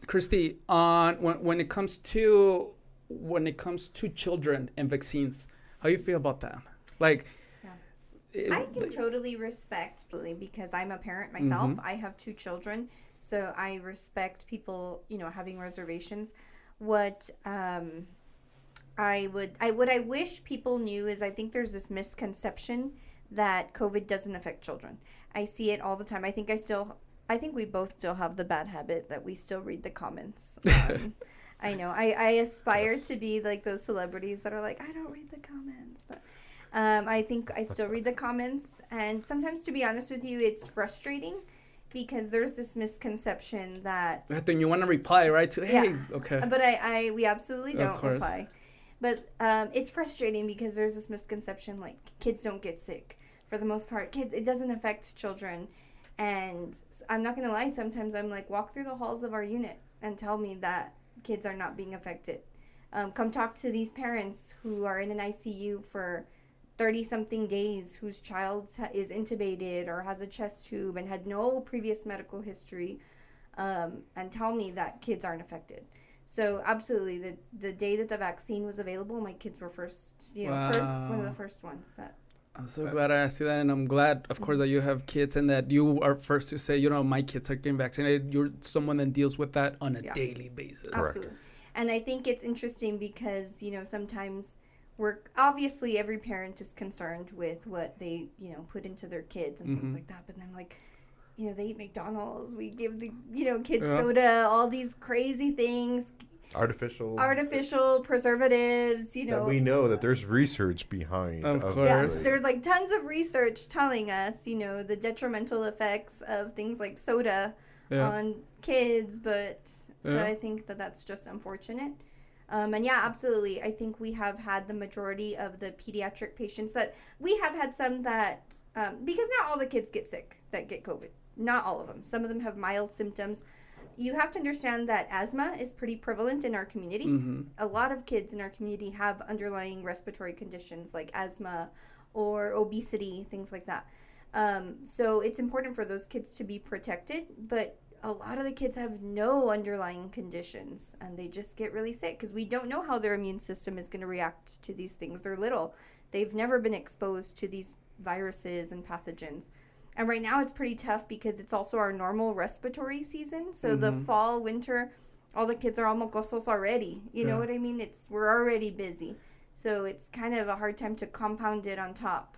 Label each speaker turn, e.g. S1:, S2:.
S1: Christy, on when it comes to children and vaccines, how you feel about that? Like,
S2: Yeah.
S1: it,
S2: I can totally respect, because I'm a parent myself.
S1: mm-hmm.
S2: I have two children, so I respect people, having reservations. What what I wish people knew is I think there's this misconception that COVID doesn't affect children. I see it all the time. I think we both still have the bad habit that we still read the comments. I know. I aspire
S3: Yes.
S2: to be like those celebrities that are like, I don't read the comments, but I think I still read the comments, and sometimes, to be honest with you, it's frustrating because there's this misconception that
S1: Then you want to reply, right? To hey,
S2: yeah,
S1: okay,
S2: but we absolutely
S1: of
S2: don't
S1: course.
S2: reply. But it's frustrating because there's this misconception like kids don't get sick. For the most part, kids, it doesn't affect children. And I'm not going to lie, sometimes I'm like, walk through the halls of our unit and tell me that kids are not being affected. Come talk to these parents who are in an ICU for 30-something days, whose child is intubated or has a chest tube and had no previous medical history, and tell me that kids aren't affected. So absolutely, the day that the vaccine was available, my kids were first, one of the
S1: Wow.
S2: first ones that.
S1: I'm so glad I asked you that, and I'm glad, of course, that you have kids and that you are first to say, my kids are getting vaccinated. You're someone that deals with that on a
S2: Yeah.
S1: daily basis.
S3: Correct.
S2: Absolutely. And I think it's interesting because, sometimes obviously every parent is concerned with what they, put into their kids and things
S1: Mhm.
S2: like that. But then, like, they eat McDonald's. We give the, kids
S1: Yeah.
S2: soda, all these crazy things,
S3: Artificial
S2: preservatives,
S3: that we know that there's research behind.
S1: Of
S3: of
S1: course.
S2: Yeah,
S3: the-
S2: there's like tons of research telling us, the detrimental effects of things like soda
S1: Yeah.
S2: on kids, but so
S1: Yeah.
S2: I think that that's just unfortunate. And yeah, absolutely. I think we have had the majority of the pediatric patients that we have had some that, because not all the kids get sick that get COVID. Not all of them. Some of them have mild symptoms. You have to understand that asthma is pretty prevalent in our community.
S1: Mm-hmm.
S2: A lot of kids in our community have underlying respiratory conditions like asthma or obesity, things like that. So it's important for those kids to be protected, but a lot of the kids have no underlying conditions and they just get really sick because we don't know how their immune system is going to react to these things. They're little. They've never been exposed to these viruses and pathogens. And right now it's pretty tough because it's also our normal respiratory season. So the fall, winter, all the kids are all mocosos already. You know what I mean? We're already busy. So it's kind of a hard time to compound it on top